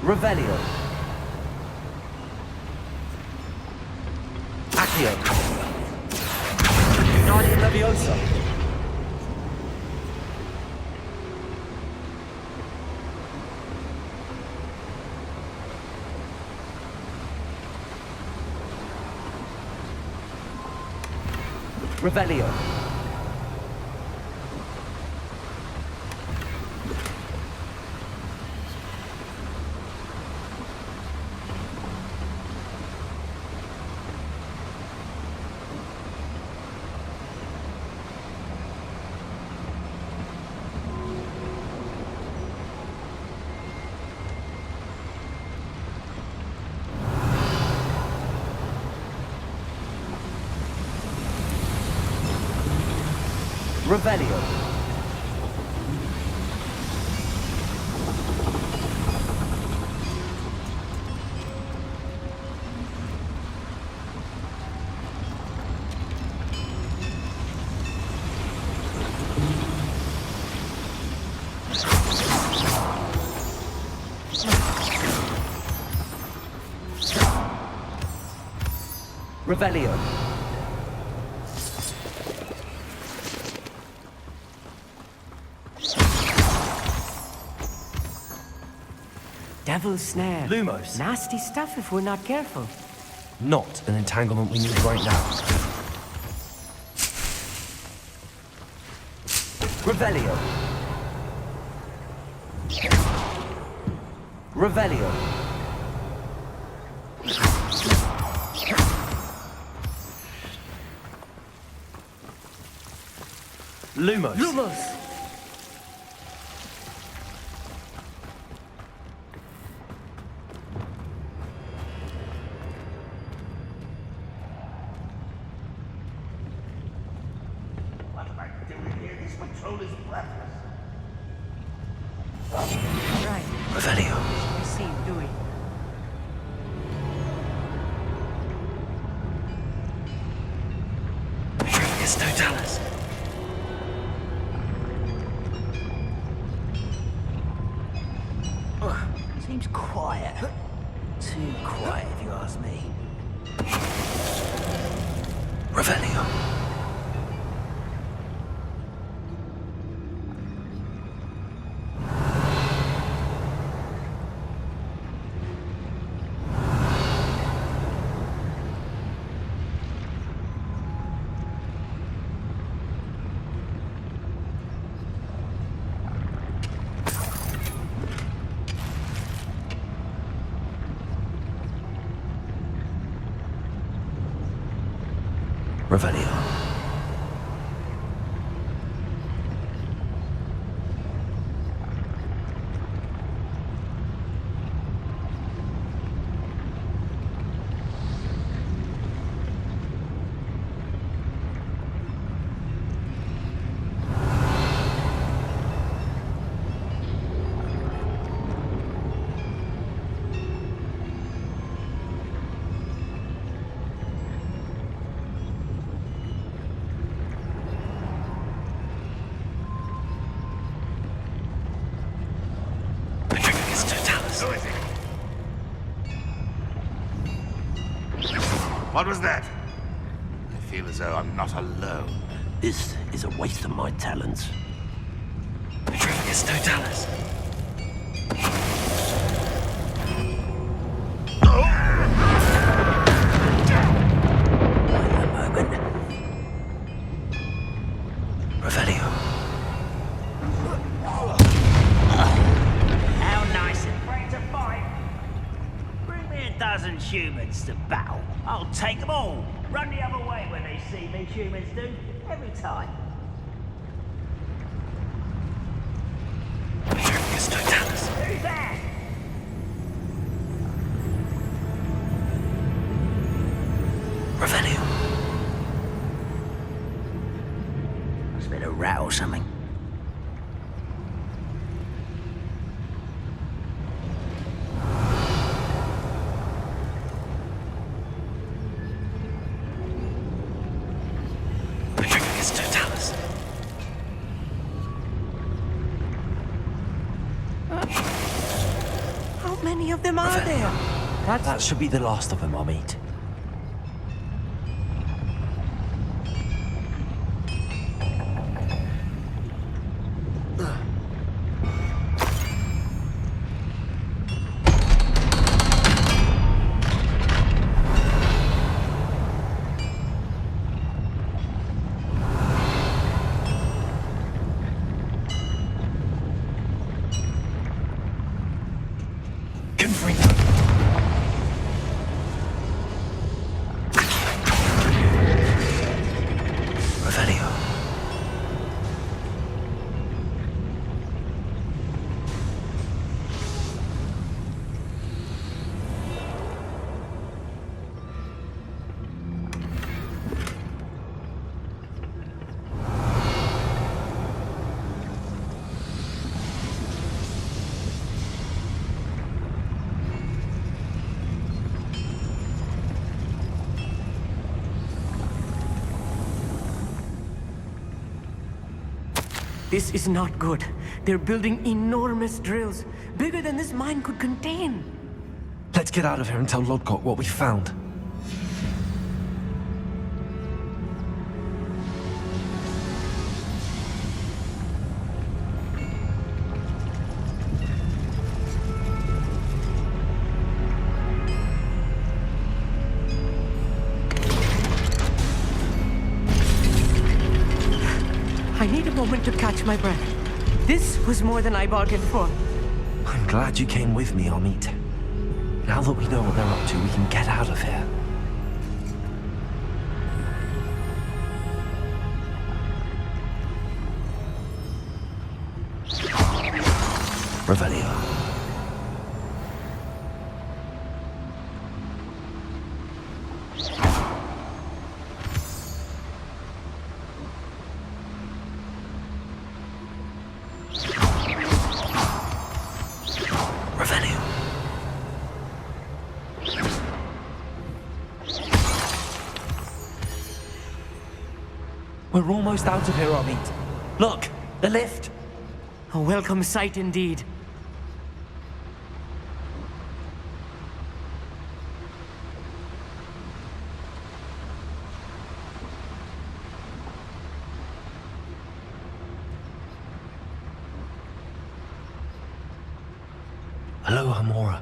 Revelio. Accio. Guardia Leviosa. Revelio. Revelio. Revelio. Devil's snare. Lumos. Nasty stuff if we're not careful. Not an entanglement we need right now. Revelio. Revelio. Lumos. Lumos! What am I doing here? This patrol is breathless. Right. Revelio. We see, do we? It's Totalis. Seems quiet. Too quiet, if you ask me. Revelio. Revelio. What was that? I feel as though I'm not alone. This is a waste of my talents. It's Totalis. Wait a moment. Revelio. How nice and great to fight. Bring me a dozen humans to battle. I'll take them all. Run the other way when they see me, humans do. Every time. It's Totalis. Who's that? Revelio. Must have been a rat or something. It's Totalis. many of them are there? That should be the last of them, I'll meet. This is not good. They're building enormous drills, bigger than this mine could contain. Let's get out of here and tell Lodgok what we found. I need a moment to catch my breath. This was more than I bargained for. I'm glad you came with me, Amit. Now that we know what they're up to, we can get out of here. Revelio. We're almost out of here, Amit. Look, the lift. A welcome sight indeed. Hello, Hamora.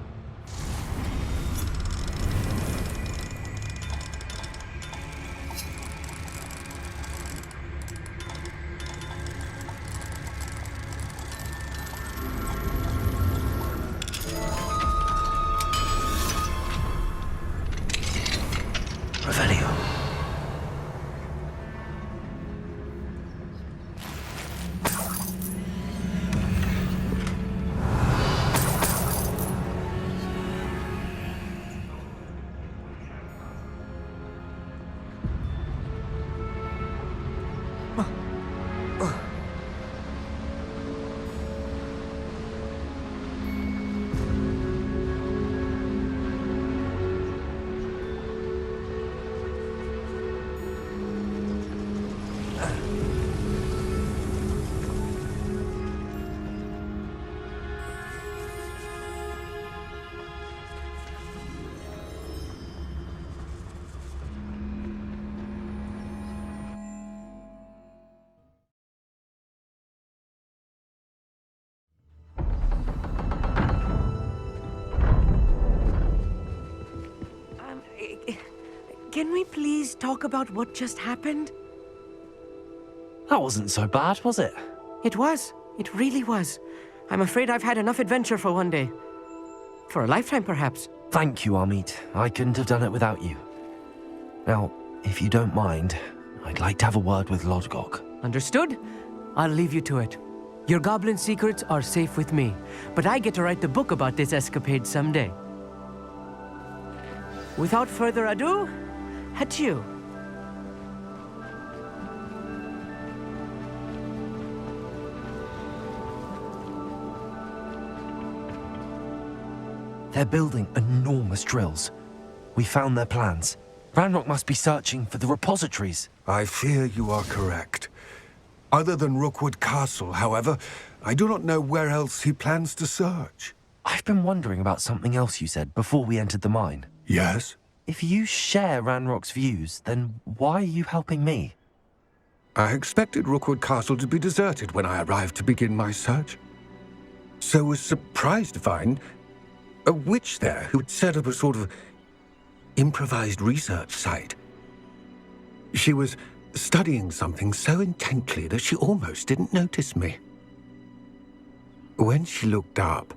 Revelio. Can we please talk about what just happened? That wasn't so bad, was it? It was. It really was. I'm afraid I've had enough adventure for one day. For a lifetime, perhaps. Thank you, Amit. I couldn't have done it without you. Now, if you don't mind, I'd like to have a word with Lodgok. Understood? I'll leave you to it. Your goblin secrets are safe with me, but I get to write the book about this escapade someday. Without further ado, adieu. They're building enormous drills. We found their plans. Ranrock must be searching for the repositories. I fear you are correct. Other than Rookwood Castle, however, I do not know where else he plans to search. I've been wondering about something else you said before we entered the mine. Yes? If you share Ranrock's views, then why are you helping me? I expected Rookwood Castle to be deserted when I arrived to begin my search. So was surprised to find a witch there who had set up a sort of improvised research site. She was studying something so intently that she almost didn't notice me. When she looked up,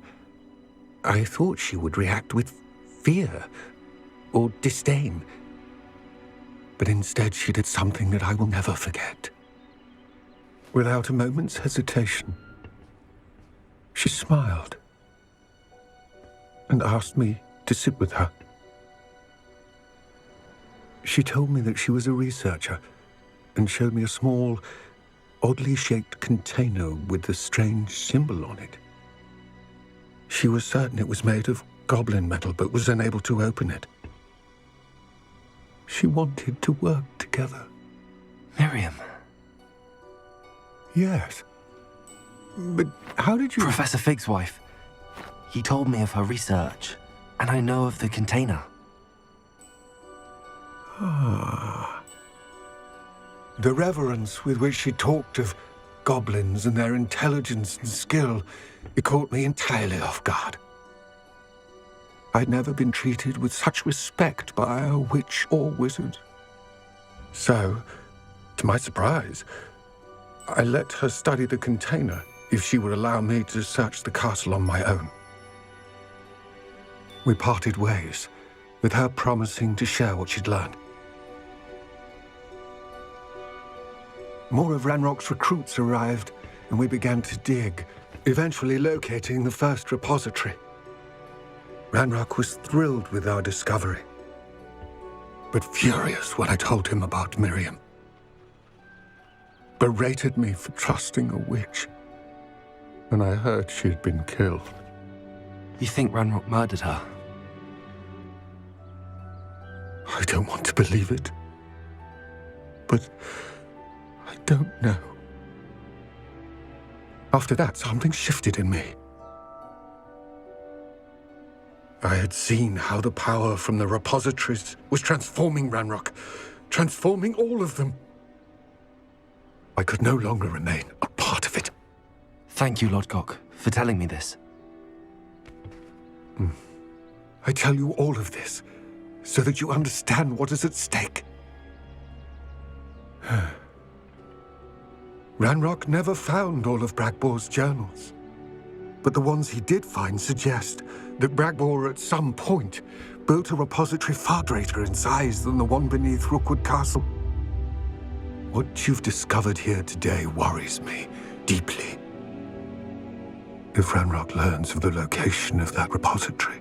I thought she would react with fear or disdain. But instead she did something that I will never forget. Without a moment's hesitation, she smiled and asked me to sit with her. She told me that she was a researcher and showed me a small, oddly shaped container with a strange symbol on it. She was certain it was made of goblin metal, but was unable to open it. She wanted to work together. Miriam. Yes. But how did you... Professor Fig's wife. He told me of her research, and I know of the container. Ah. The reverence with which she talked of goblins and their intelligence and skill, it caught me entirely off guard. I'd never been treated with such respect by a witch or wizard. So, to my surprise, I let her study the container if she would allow me to search the castle on my own. We parted ways, with her promising to share what she'd learned. More of Ranrock's recruits arrived, and we began to dig, eventually locating the first repository. Ranrock was thrilled with our discovery, but furious when I told him about Miriam. Berated me for trusting a witch, and I heard she had been killed. You think Ranrock murdered her? I don't want to believe it, but I don't know. After that, something shifted in me. I had seen how the power from the repositories was transforming Ranrock, transforming all of them. I could no longer remain a part of it. Thank you, Lodgok, for telling me this. I tell you all of this so that you understand what is at stake. Ranrock never found all of Bragbor's journals, but the ones he did find suggest that Bragbor at some point built a repository far greater in size than the one beneath Rookwood Castle. What you've discovered here today worries me deeply. If Ranrock learns of the location of that repository,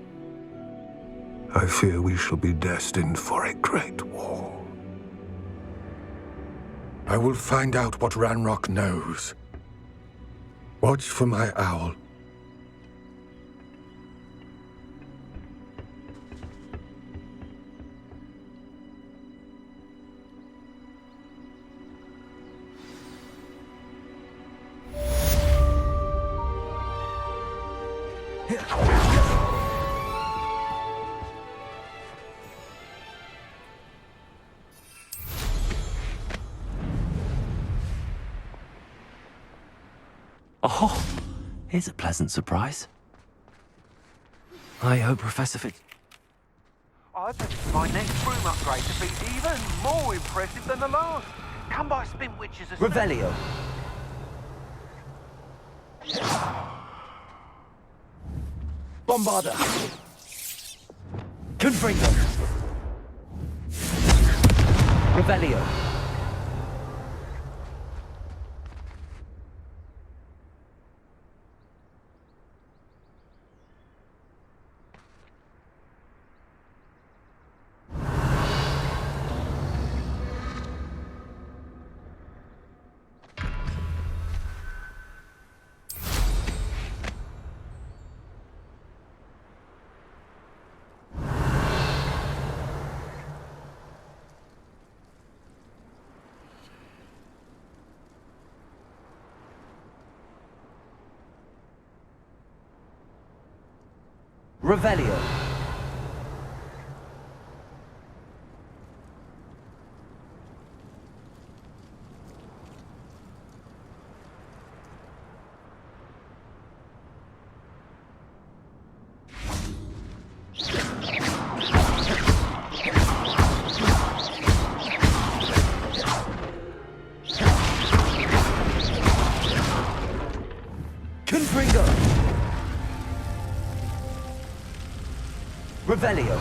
I fear we shall be destined for a great war. I will find out what Ranrock knows. Watch for my owl. Oh, here's a pleasant surprise. I hope Professor Fig... I bet my next room upgrade to be even more impressive than the last. Come by Spin Witches as Revelio. Bombarda. Confringo. Revelio. Revelio. Confringo. Revelio.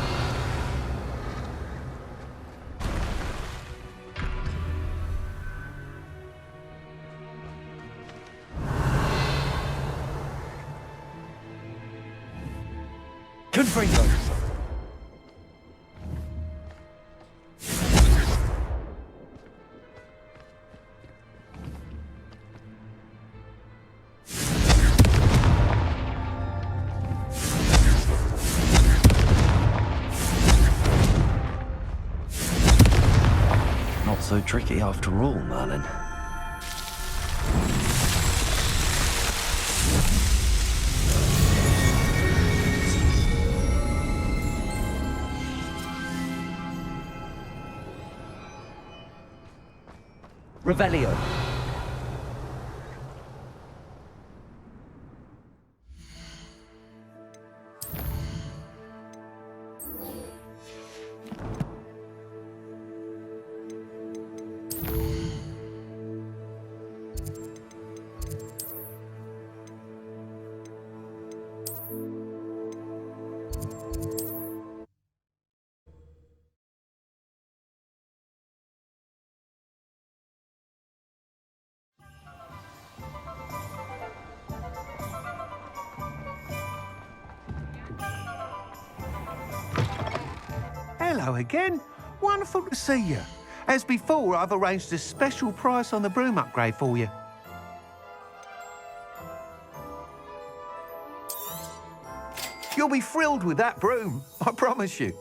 Confringo. Not so tricky after all, Merlin. Revelio. Hello again. Wonderful to see you. As before, I've arranged a special price on the broom upgrade for you. You'll be thrilled with that broom, I promise you.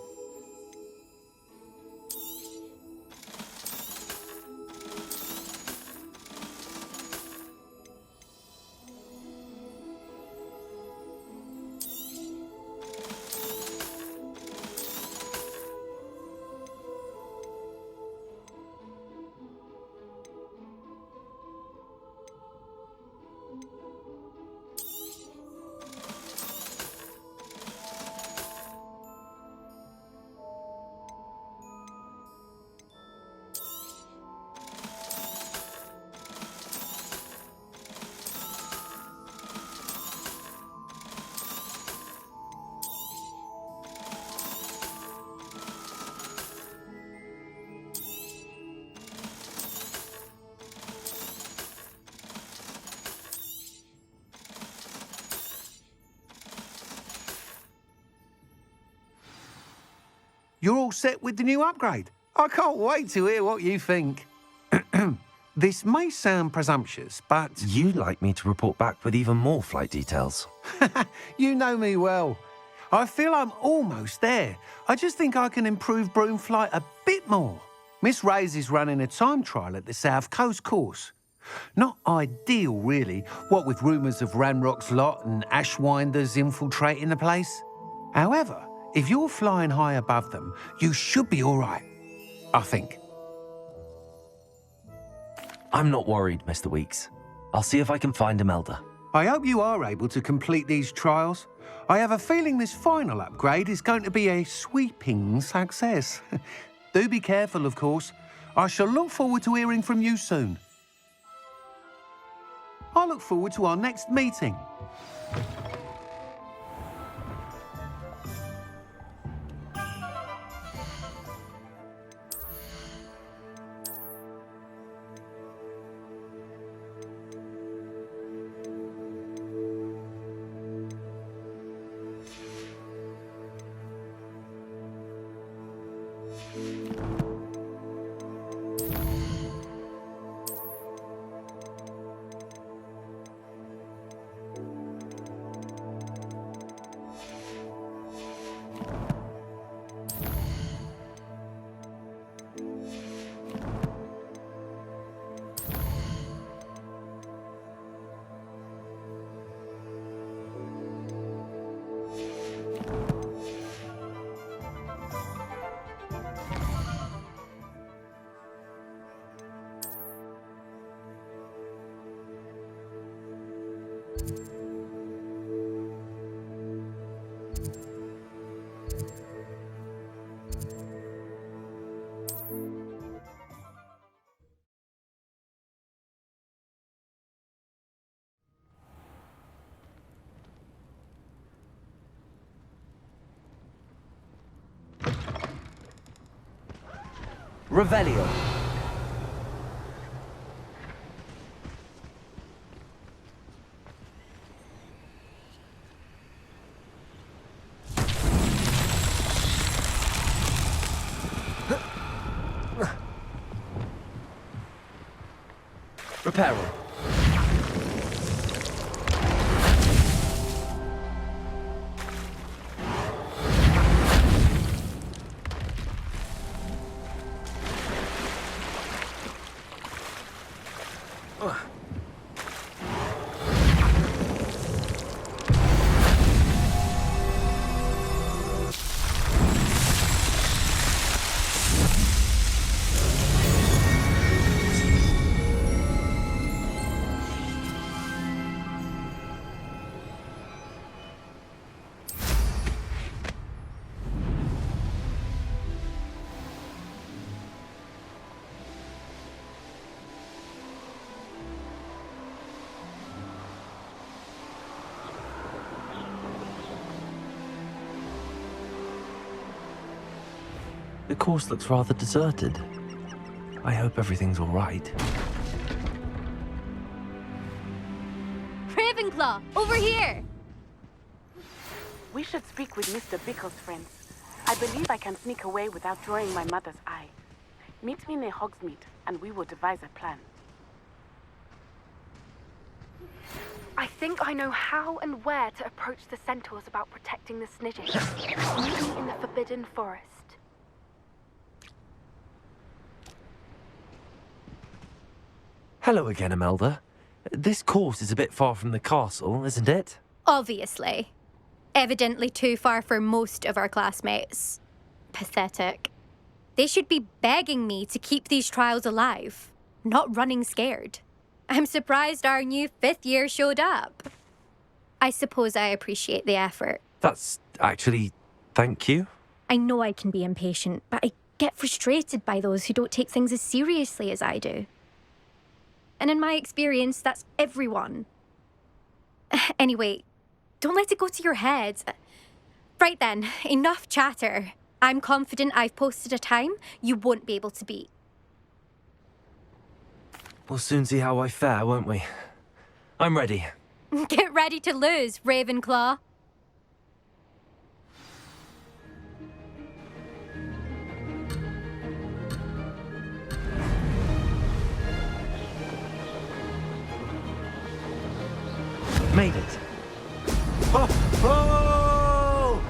You're all set with the new upgrade. I can't wait to hear what you think. This may sound presumptuous, but... You'd like me to report back with even more flight details. You know me well. I feel I'm almost there. I just think I can improve broom flight a bit more. Miss Ray's is running a time trial at the South Coast course. Not ideal, really, what with rumours of Ranrock's lot and Ashwinders infiltrating the place. However, if you're flying high above them, you should be all right, I think. I'm not worried, Mr. Weeks. I'll see if I can find Imelda. I hope you are able to complete these trials. I have a feeling this final upgrade is going to be a sweeping success. Do be careful, of course. I shall look forward to hearing from you soon. I look forward to our next meeting. Revelio. Reparo. The course looks rather deserted. I hope everything's all right. Ravenclaw, over here! We should speak with Mr. Bickle's friends. I believe I can sneak away without drawing my mother's eye. Meet me near Hogsmeade, and we will devise a plan. I think I know how and where to approach the centaurs about protecting the Snidging. Meet me in the Forbidden Forest. Hello again, Imelda. This course is a bit far from the castle, isn't it? Obviously. Evidently too far for most of our classmates. Pathetic. They should be begging me to keep these trials alive, not running scared. I'm surprised our new 5th year showed up. I suppose I appreciate the effort. That's actually... thank you. I know I can be impatient, but I get frustrated by those who don't take things as seriously as I do. And in my experience, that's everyone. Anyway, don't let it go to your head. Right then, enough chatter. I'm confident I've posted a time you won't be able to beat. We'll soon see how I fare, won't we? I'm ready. Get ready to lose, Ravenclaw. Made it. Oh! Oh!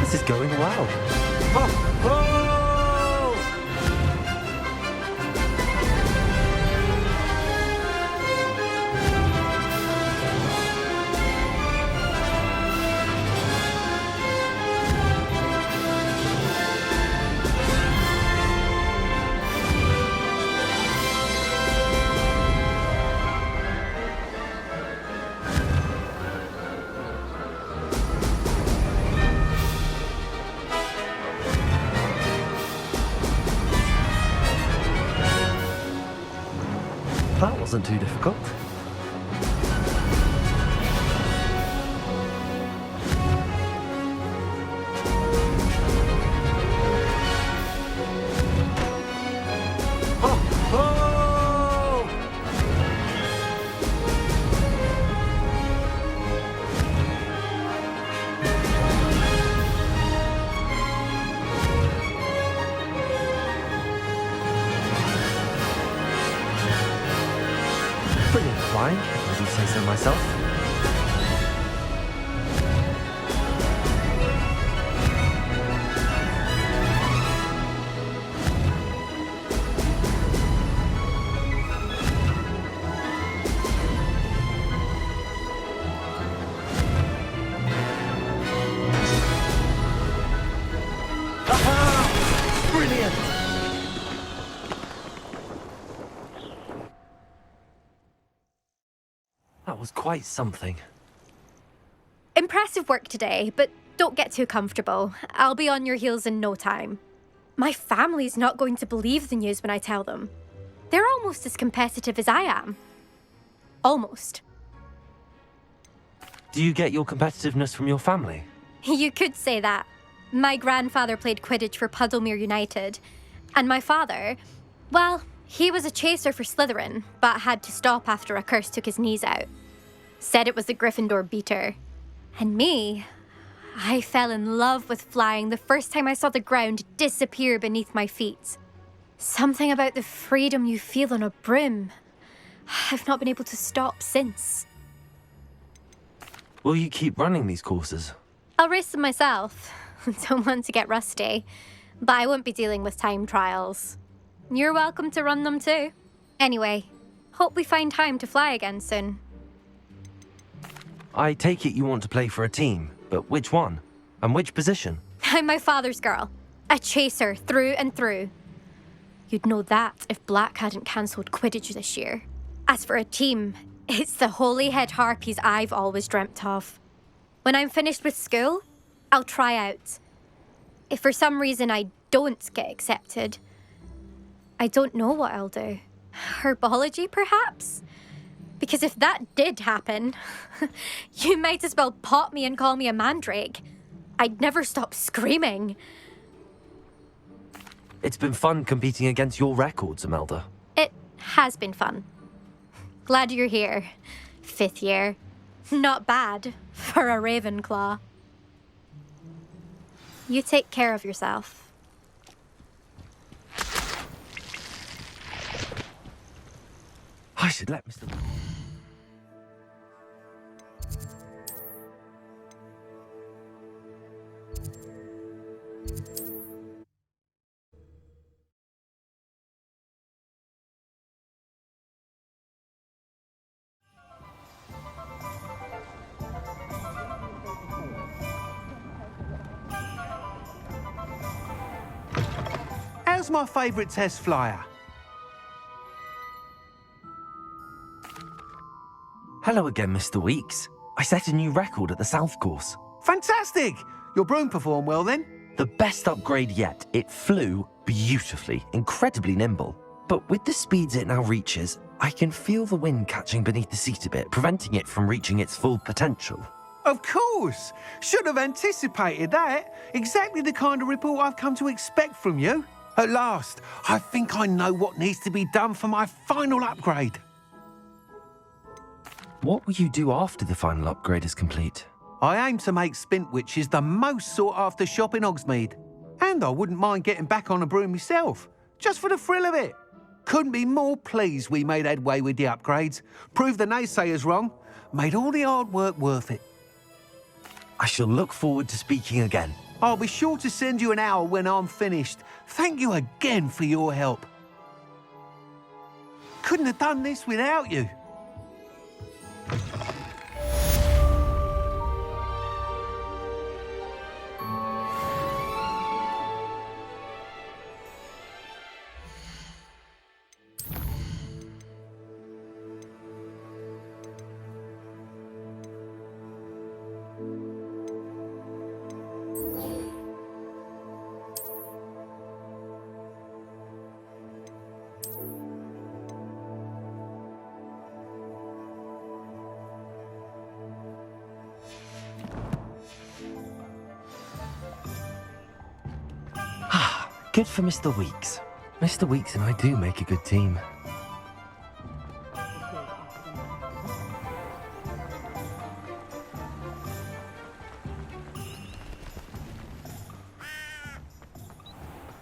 This is going well. Oh! Oh! That wasn't too difficult. Oh! Oh! Brilliant flying, if I do say so myself. quite something. Impressive work today, but don't get too comfortable. I'll be on your heels in no time. My family's not going to believe the news when I tell them. They're almost as competitive as I am. Almost. Do you get your competitiveness from your family? You could say that. My grandfather played Quidditch for Puddlemere United. And my father, well, he was a chaser for Slytherin, but had to stop after a curse took his knees out. Said it was the Gryffindor beater. And me, I fell in love with flying the first time I saw the ground disappear beneath my feet. Something about the freedom you feel on a broom. I've not been able to stop since. Will you keep running these courses? I'll race them myself. Don't want to get rusty. But I won't be dealing with time trials. You're welcome to run them too. Anyway, hope we find time to fly again soon. I take it you want to play for a team, but which one? And which position? I'm my father's girl. A chaser through and through. You'd know that if Black hadn't cancelled Quidditch this year. As for a team, it's the Holyhead Harpies I've always dreamt of. When I'm finished with school, I'll try out. If for some reason I don't get accepted, I don't know what I'll do. Herbology, perhaps? Because if that did happen, you might as well pot me and call me a mandrake. I'd never stop screaming. It's been fun competing against your records, Imelda. It has been fun. Glad you're here. 5th year. Not bad for a Ravenclaw. You take care of yourself. I should let Mr. How's my favourite test flyer? Hello again, Mr. Weeks. I set a new record at the South Course. Fantastic! Your broom performed well then? The best upgrade yet. It flew beautifully, incredibly nimble. But with the speeds it now reaches, I can feel the wind catching beneath the seat a bit, preventing it from reaching its full potential. Of course! Should have anticipated that. Exactly the kind of report I've come to expect from you. At last, I think I know what needs to be done for my final upgrade. What will you do after the final upgrade is complete? I aim to make Spintwitches the most sought-after shop in Hogsmeade. And I wouldn't mind getting back on a broom myself, just for the thrill of it. Couldn't be more pleased we made headway with the upgrades, proved the naysayers wrong, made all the hard work worth it. I shall look forward to speaking again. I'll be sure to send you an hour when I'm finished. Thank you again for your help. Couldn't have done this without you. Good for Mr. Weeks. Mr. Weeks and I do make a good team.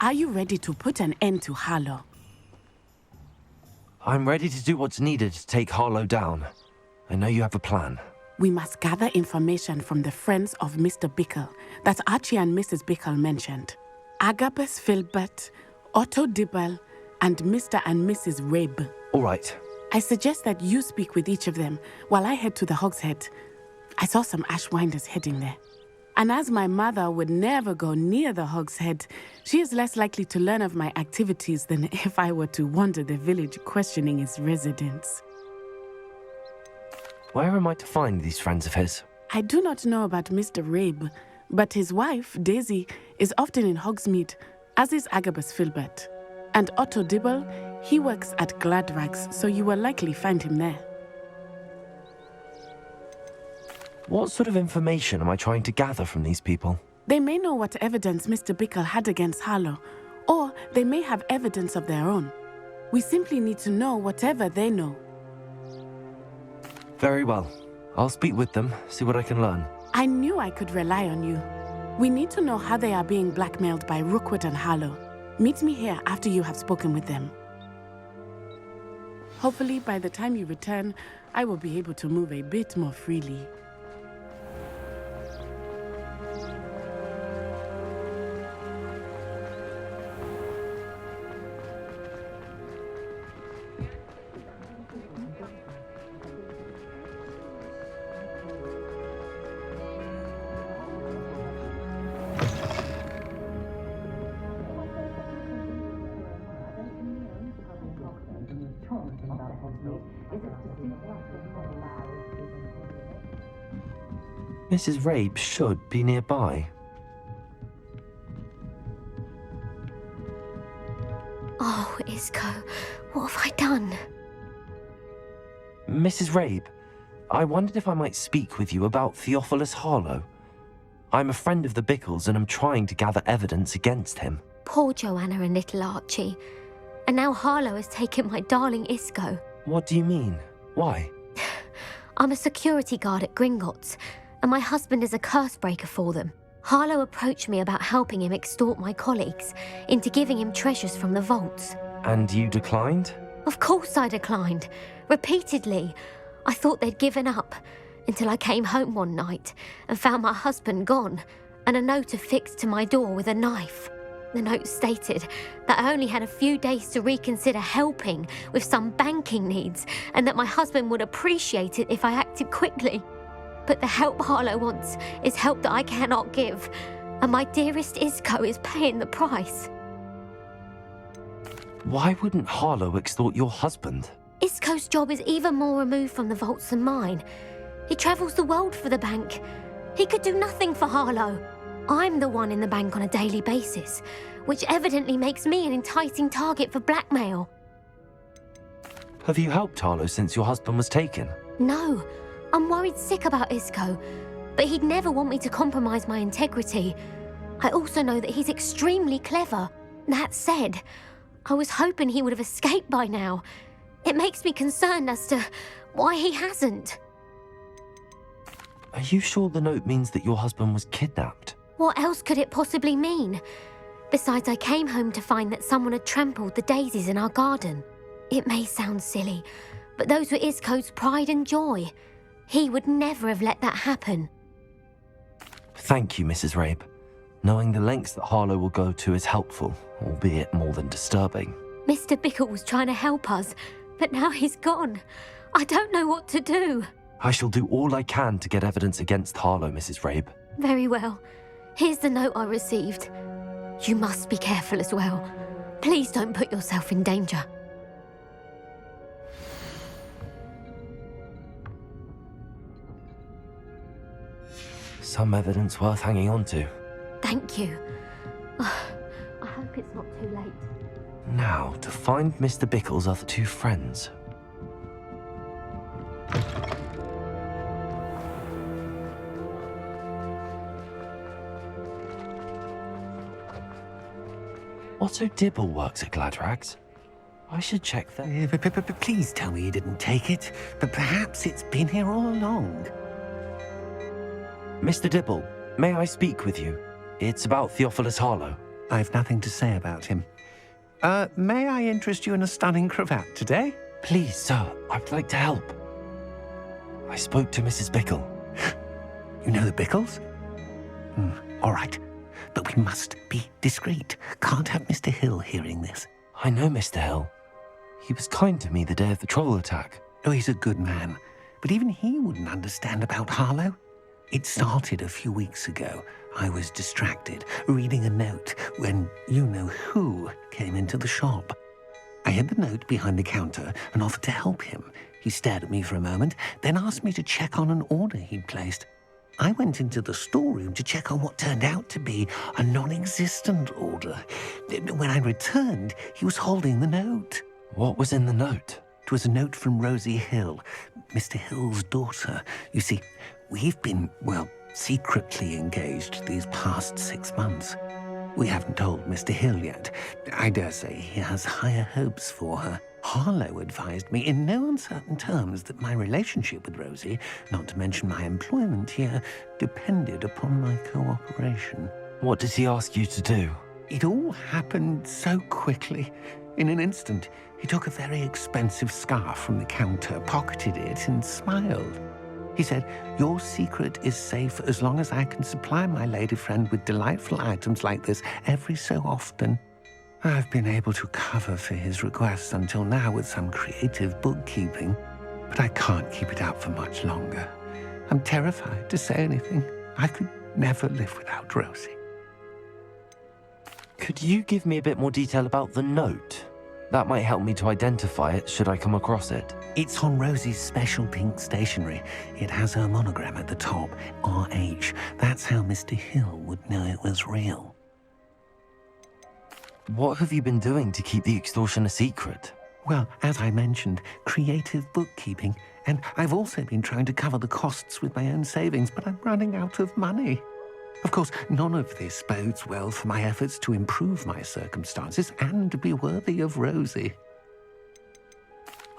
Are you ready to put an end to Harlow? I'm ready to do what's needed to take Harlow down. I know you have a plan. We must gather information from the friends of Mr. Bickle that Archie and Mrs. Bickle mentioned. Agabus Filbert, Otto Dibble, and Mr. and Mrs. Rabe. All right. I suggest that you speak with each of them while I head to the Hogshead. I saw some Ashwinders heading there. And as my mother would never go near the Hogshead, she is less likely to learn of my activities than if I were to wander the village questioning its residents. Where am I to find these friends of his? I do not know about Mr. Rabe, but his wife, Daisy, is often in Hogsmeade, as is Agabus Filbert. And Otto Dibble, he works at Gladrags, so you will likely find him there. What sort of information am I trying to gather from these people? They may know what evidence Mr. Bickle had against Harlow, or they may have evidence of their own. We simply need to know whatever they know. Very well. I'll speak with them, see what I can learn. I knew I could rely on you. We need to know how they are being blackmailed by Rookwood and Harlow. Meet me here after you have spoken with them. Hopefully, by the time you return, I will be able to move a bit more freely. Mrs. Rabe should be nearby. Oh, Isco, what have I done? Mrs. Rabe, I wondered if I might speak with you about Theophilus Harlow. I'm a friend of the Bickles and I'm trying to gather evidence against him. Poor Joanna and little Archie. And now Harlow has taken my darling Isco. What do you mean? Why? I'm a security guard at Gringotts, and my husband is a curse breaker for them. Harlow approached me about helping him extort my colleagues into giving him treasures from the vaults. And you declined? Of course I declined. Repeatedly. I thought they'd given up, until I came home one night and found my husband gone, and a note affixed to my door with a knife. The note stated that I only had a few days to reconsider helping with some banking needs, and that my husband would appreciate it if I acted quickly. But the help Harlow wants is help that I cannot give, and my dearest Isco is paying the price. Why wouldn't Harlow extort your husband? Isco's job is even more removed from the vaults than mine. He travels the world for the bank. He could do nothing for Harlow. I'm the one in the bank on a daily basis, which evidently makes me an enticing target for blackmail. Have you helped Harlow since your husband was taken? No, I'm worried sick about Isco, but he'd never want me to compromise my integrity. I also know that he's extremely clever. That said, I was hoping he would have escaped by now. It makes me concerned as to why he hasn't. Are you sure the note means that your husband was kidnapped? What else could it possibly mean? Besides, I came home to find that someone had trampled the daisies in our garden. It may sound silly, but those were Isco's pride and joy. He would never have let that happen. Thank you, Mrs. Rabe. Knowing the lengths that Harlow will go to is helpful, albeit more than disturbing. Mr. Bickle was trying to help us, but now he's gone. I don't know what to do. I shall do all I can to get evidence against Harlow, Mrs. Rabe. Very well. Here's the note I received. You must be careful as well. Please don't put yourself in danger. Some evidence worth hanging on to. Thank you. I hope it's not too late. Now, to find Mr. Bickle's other two friends. Otto Dibble works at Gladrags. I should check that. Please tell me you didn't take it, but perhaps it's been here all along. Mr. Dibble, may I speak with you? It's about Theophilus Harlow. I've nothing to say about him. May I interest you in a stunning cravat today? Please, sir, I'd like to help. I spoke to Mrs. Bickle. You know the Bickles? All right. But we must be discreet. Can't have Mr. Hill hearing this. I know Mr. Hill. He was kind to me the day of the troll attack. Oh, he's a good man. But even he wouldn't understand about Harlow. It started a few weeks ago. I was distracted, reading a note, when you-know-who came into the shop. I hid the note behind the counter and offered to help him. He stared at me for a moment, then asked me to check on an order he'd placed. I went into the storeroom to check on what turned out to be a non-existent order. When I returned, he was holding the note. What was in the note? It was a note from Rosie Hill, Mr. Hill's daughter. You see, we've been, well, secretly engaged these past 6 months. We haven't told Mr. Hill yet. I dare say he has higher hopes for her. Harlow advised me in no uncertain terms that my relationship with Rosie, not to mention my employment here, depended upon my cooperation. What did he ask you to do? It all happened so quickly. In an instant, he took a very expensive scarf from the counter, pocketed it, and smiled. He said, "Your secret is safe as long as I can supply my lady friend with delightful items like this every so often." I've been able to cover for his requests until now with some creative bookkeeping, but I can't keep it up for much longer. I'm terrified to say anything. I could never live without Rosie. Could you give me a bit more detail about the note? That might help me to identify it should I come across it. It's on Rosie's special pink stationery. It has her monogram at the top, RH. That's how Mr. Hill would know it was real. What have you been doing to keep the extortion a secret? Well, as I mentioned, creative bookkeeping. And I've also been trying to cover the costs with my own savings, but I'm running out of money. Of course, none of this bodes well for my efforts to improve my circumstances and to be worthy of Rosie.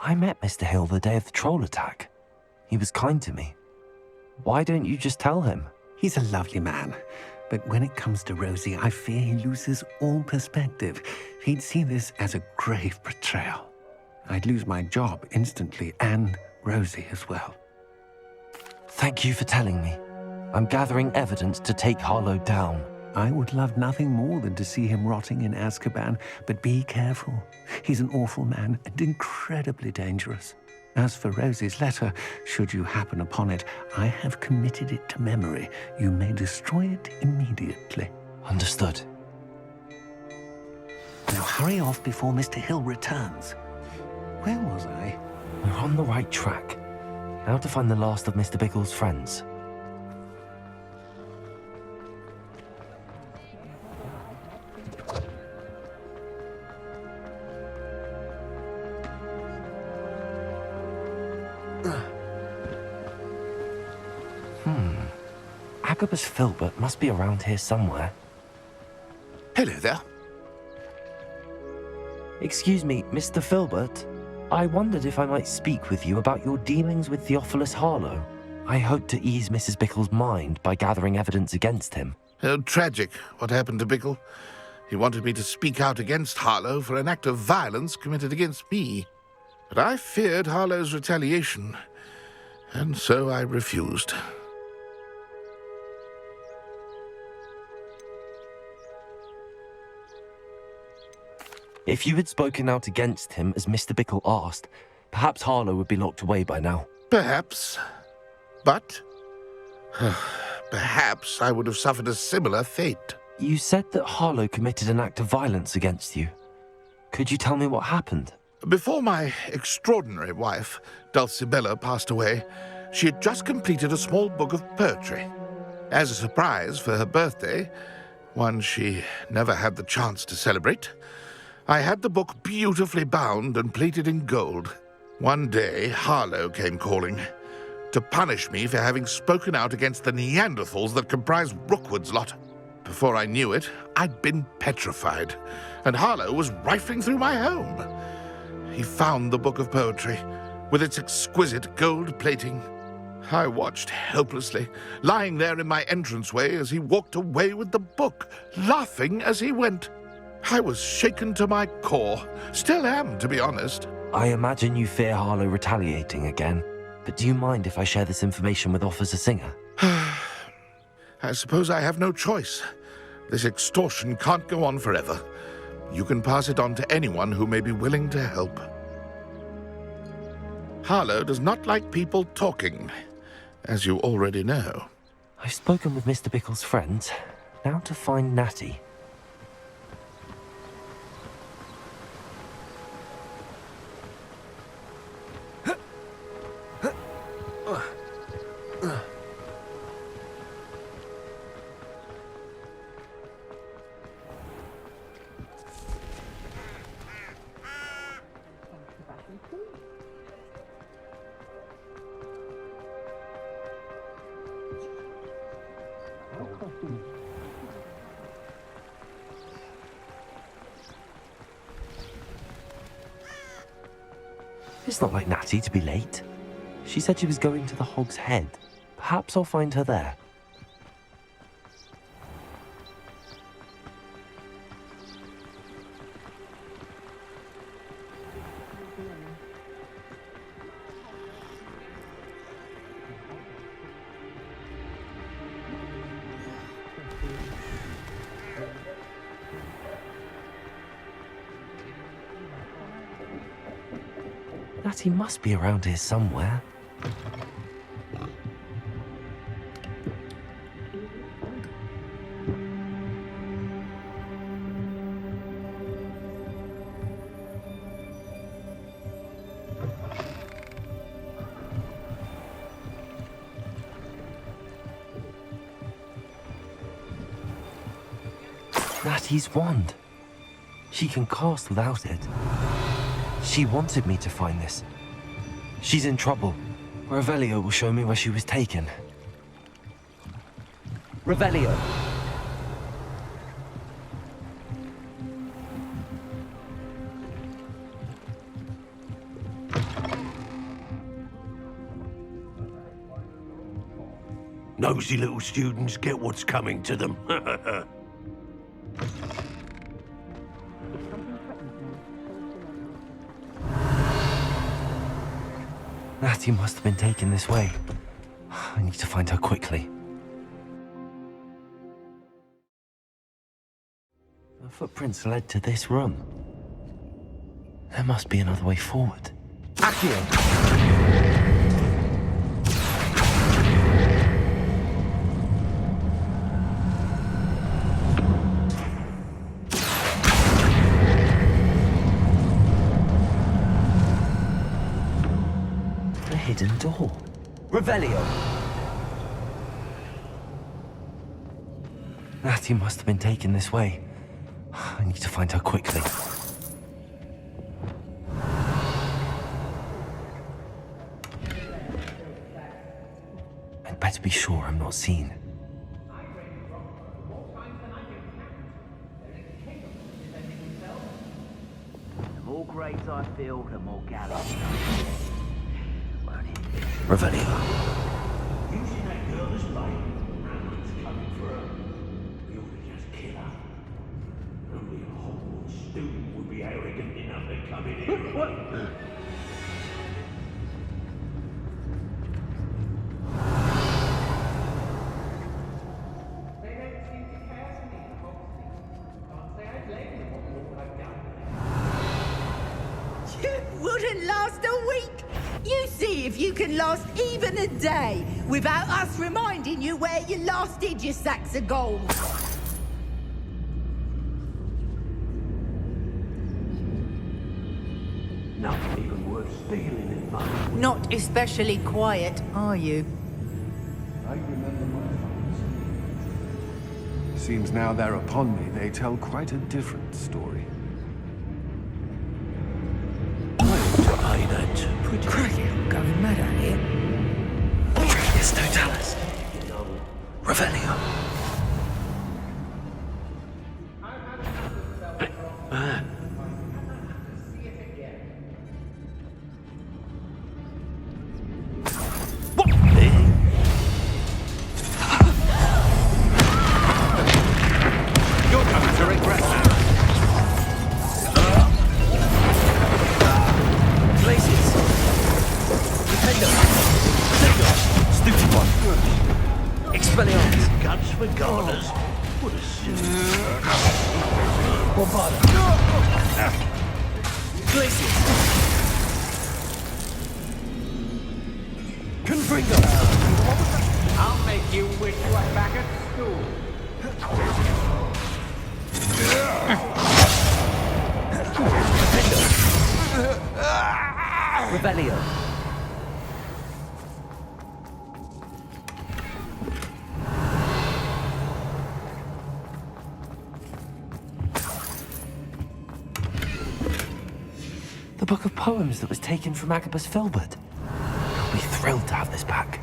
I met Mr. Hill the day of the troll attack. He was kind to me. Why don't you just tell him? He's a lovely man. But when it comes to Rosie, I fear he loses all perspective. He'd see this as a grave betrayal. I'd lose my job instantly, and Rosie as well. Thank you for telling me. I'm gathering evidence to take Harlow down. I would love nothing more than to see him rotting in Azkaban, but be careful. He's an awful man and incredibly dangerous. As for Rosie's letter, should you happen upon it, I have committed it to memory. You may destroy it immediately. Understood. Now hurry off before Mr. Hill returns. Where was I? We're on the right track. Now to find the last of Mr. Bickle's friends. Agabus Filbert must be around here somewhere. Hello there. Excuse me, Mr. Filbert. I wondered if I might speak with you about your dealings with Theophilus Harlow. I hope to ease Mrs. Bickle's mind by gathering evidence against him. Oh, tragic what happened to Bickle. He wanted me to speak out against Harlow for an act of violence committed against me. But I feared Harlow's retaliation, and so I refused. If you had spoken out against him as Mr. Bickle asked, perhaps Harlow would be locked away by now. Perhaps. But perhaps I would have suffered a similar fate. You said that Harlow committed an act of violence against you. Could you tell me what happened? Before my extraordinary wife, Dulcibella, passed away, she had just completed a small book of poetry. As a surprise for her birthday, one she never had the chance to celebrate, I had the book beautifully bound and plated in gold. One day, Harlow came calling to punish me for having spoken out against the Neanderthals that comprise Rookwood's lot. Before I knew it, I'd been petrified, and Harlow was rifling through my home. He found the book of poetry, with its exquisite gold plating. I watched helplessly, lying there in my entranceway as he walked away with the book, laughing as he went. I was shaken to my core. Still am, to be honest. I imagine you fear Harlow retaliating again, but do you mind if I share this information with Officer Singer? I suppose I have no choice. This extortion can't go on forever. You can pass it on to anyone who may be willing to help. Harlow does not like people talking, as you already know. I've spoken with Mr. Bickle's friends. Now to find Natty. It's not like Natty to be late. She said she was going to the Hog's Head. Perhaps I'll find her there. Natty must be around here somewhere. Natty's wand. She can cast without it. She wanted me to find this. She's in trouble. Revelio will show me where she was taken. Revelio. Nosy little students get what's coming to them. Natty must have been taken this way. I need to find her quickly. The footprints led to this room. There must be another way forward. Accio. Hidden door. Revelio. Natty must have been taken this way. I need to find her quickly. I'd better be sure I'm not seen. The more graves I fill, the more galleys. Revelio. You see that girl that's late? Hamlet's coming for her. We ought to just kill her. Only a Hogwarts student would be arrogant enough to come in here. What? Wouldn't last a week. You see if you can last even a day without us reminding you where you last hid your sacks of gold. Nothing even worth stealing in money. Not especially quiet, are you? I remember my father's. Seems now they're upon me, they tell quite a different story. Pay that pretty Crikey, I'm going mad out here. Tragus Totalis. Revelio. You're coming to regret that. Places. Defender. Stupid one. Expelliarmus. guts for gardeners. What a silly. Bombarda. Glacius. Confringo. I'll make you wish you were back at school. Revelio. The book of poems that was taken from Agabus Filbert. I'll be thrilled to have this back.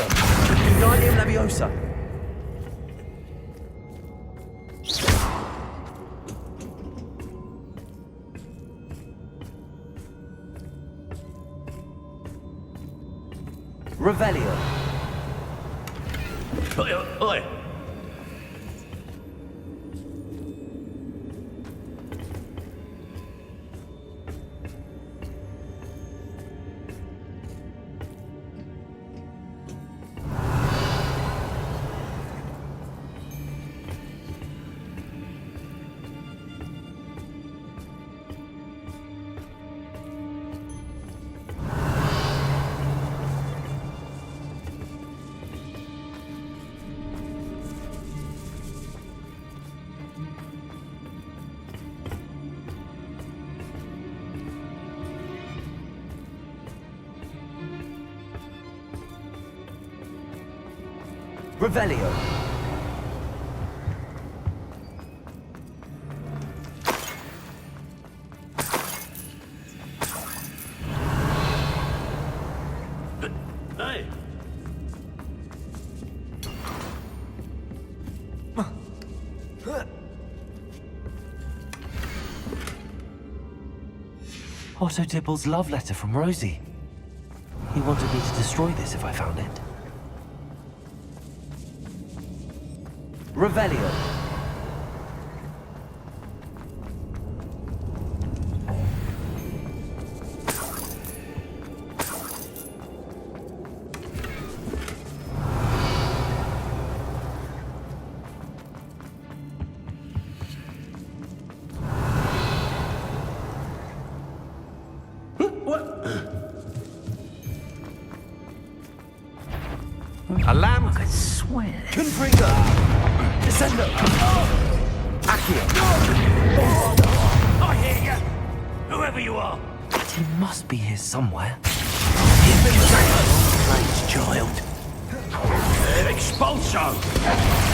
Revelio. Wingardium Leviosa. Revelio. Oi, oi. Revelio. Hey. Otto Dibble's love letter from Rosie. He wanted me to destroy this if I found it. Revelio. A lamb? I swear. Confringo. Descendo. Accio. I hear you. Whoever you are. But he must be here somewhere. He's been place, child. Expulso.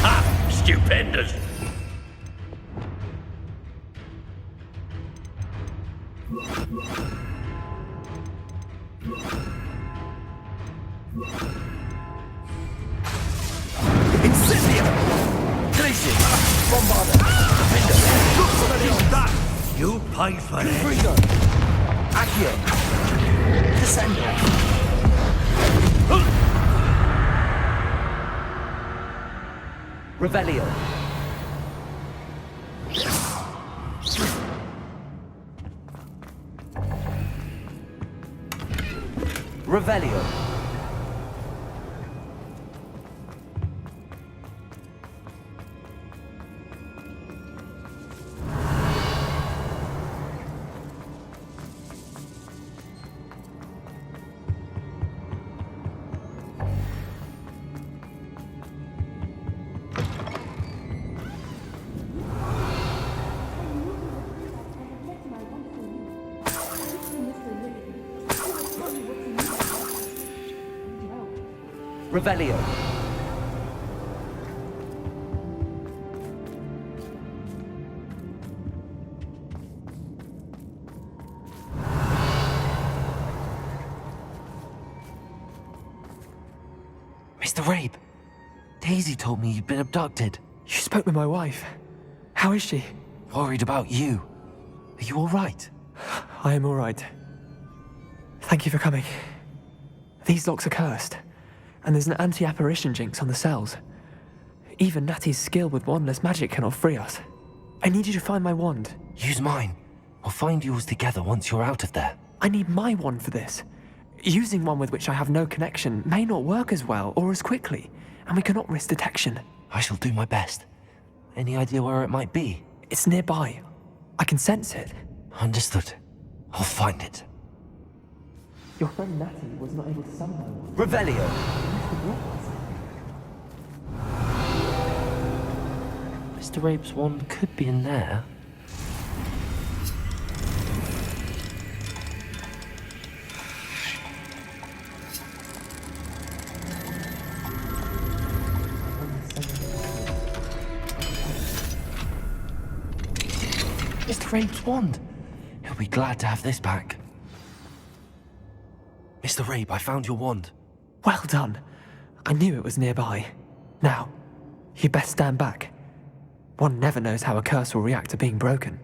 Ha! Stupendous. Incendio. Glacius. Bombarda. That you paid for it. Confringo. Accio. Descendo. Revelio. Revelio. Revelio. Mr. Rabe, Daisy told me you'd been abducted. You spoke with my wife. How is she? Worried about you. Are you all right? I am all right. Thank you for coming. These locks are cursed, and there's an anti-apparition jinx on the cells. Even Natty's skill with wandless magic cannot free us. I need you to find my wand. Use mine. We'll find yours together once you're out of there. I need my wand for this. Using one with which I have no connection may not work as well or as quickly, and we cannot risk detection. I shall do my best. Any idea where it might be? It's nearby. I can sense it. Understood. I'll find it. Your friend Natty was not able to summon my wand. Revelio. Mr. Rabe's wand could be in there. Mr. Rabe's wand. He'll be glad to have this back. Mr. Rabe, I found your wand. Well done. I knew it was nearby. Now, you best stand back. One never knows how a curse will react to being broken.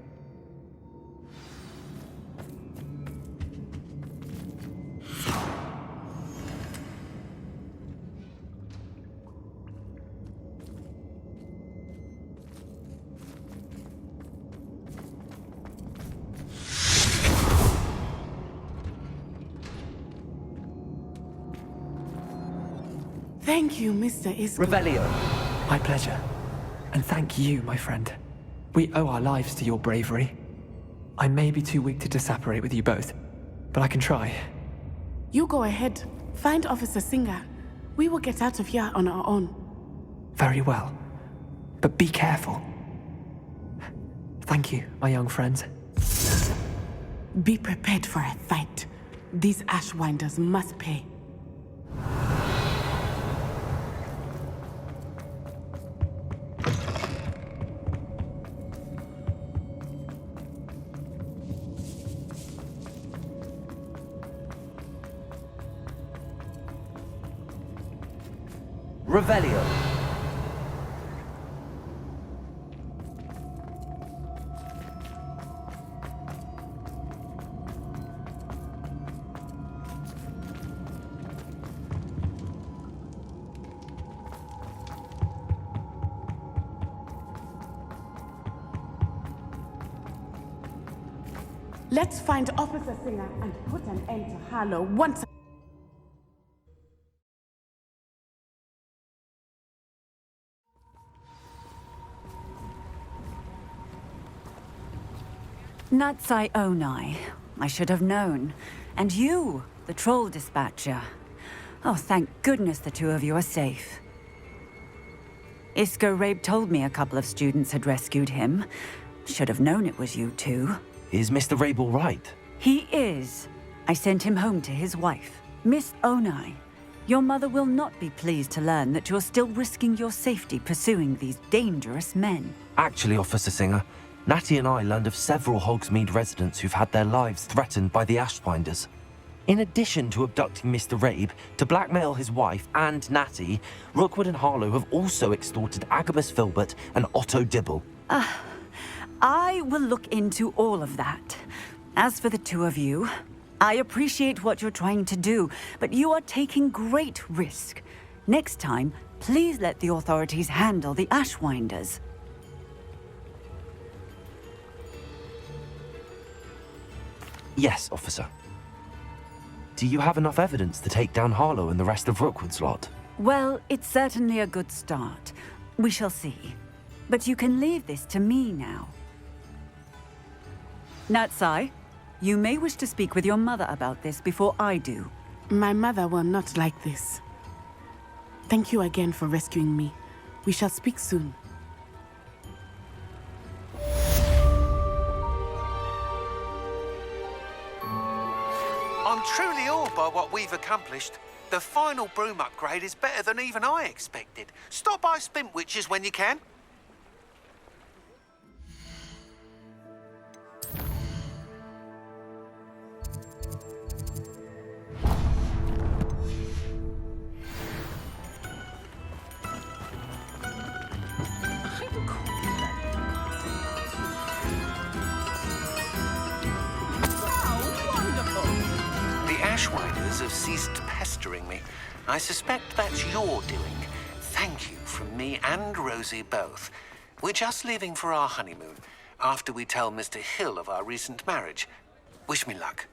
Thank you, Mr. Isco. Revelio. My pleasure. And thank you, my friend. We owe our lives to your bravery. I may be too weak to disapparate with you both, but I can try. You go ahead. Find Officer Singer. We will get out of here on our own. Very well. But be careful. Thank you, my young friends. Be prepared for a fight. These Ashwinders must pay. Revelio. Let's find Officer Singer and put an end to Harlow once. Natsai Onai. I should have known. And you, the troll dispatcher. Oh, thank goodness the two of you are safe. Isco Rabe told me a couple of students had rescued him. Should have known it was you two. Is Mr. Rabe all right? He is. I sent him home to his wife. Miss Onai, your mother will not be pleased to learn that you're still risking your safety pursuing these dangerous men. Actually, Officer Singer, Natty and I learned of several Hogsmeade residents who've had their lives threatened by the Ashwinders. In addition to abducting Mr. Rabe to blackmail his wife and Natty, Rookwood and Harlow have also extorted Agabus Filbert and Otto Dibble. I will look into all of that. As for the two of you, I appreciate what you're trying to do, but you are taking great risk. Next time, please let the authorities handle the Ashwinders. Yes, officer. Do you have enough evidence to take down Harlow and the rest of Rookwood's lot? Well, it's certainly a good start. We shall see. But you can leave this to me now. Natsai, you may wish to speak with your mother about this before I do. My mother will not like this. Thank you again for rescuing me. We shall speak soon. I'm truly awed by what we've accomplished. The final broom upgrade is better than even I expected. Stop by Spintwitches when you can. Ashwinders have ceased pestering me. I suspect that's your doing. Thank you from me and Rosie both. We're just leaving for our honeymoon, after we tell Mr. Hill of our recent marriage. Wish me luck.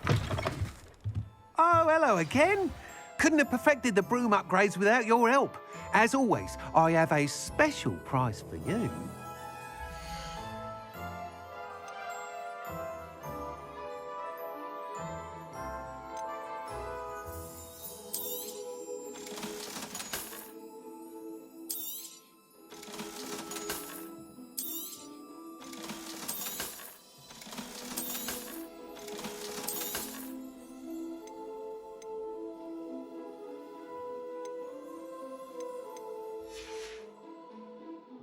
Oh, hello again. Couldn't have perfected the broom upgrades without your help. As always, I have a special prize for you.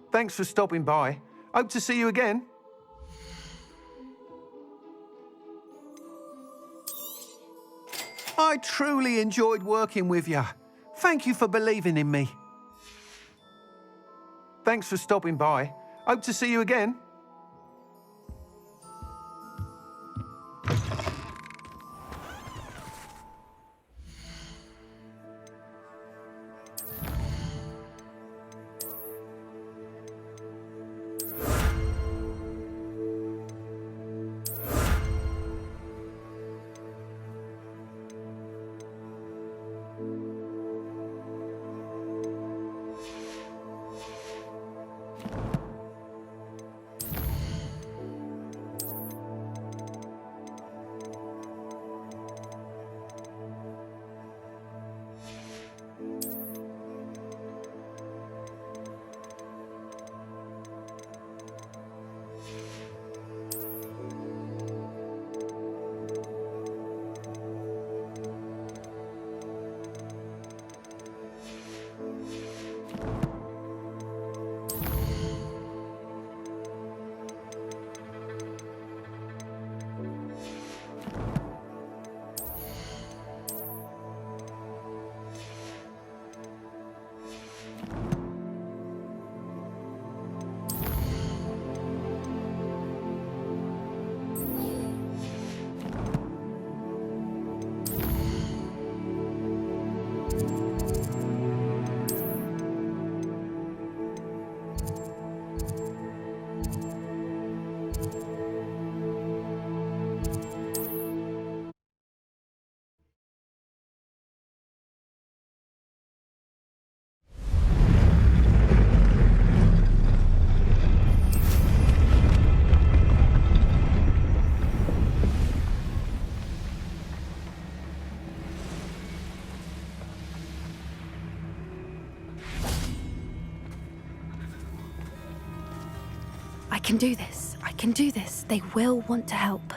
Thanks for stopping by. Hope to see you again. I truly enjoyed working with you. Thank you for believing in me. Thanks for stopping by. Hope to see you again. I can do this. I can do this. They will want to help.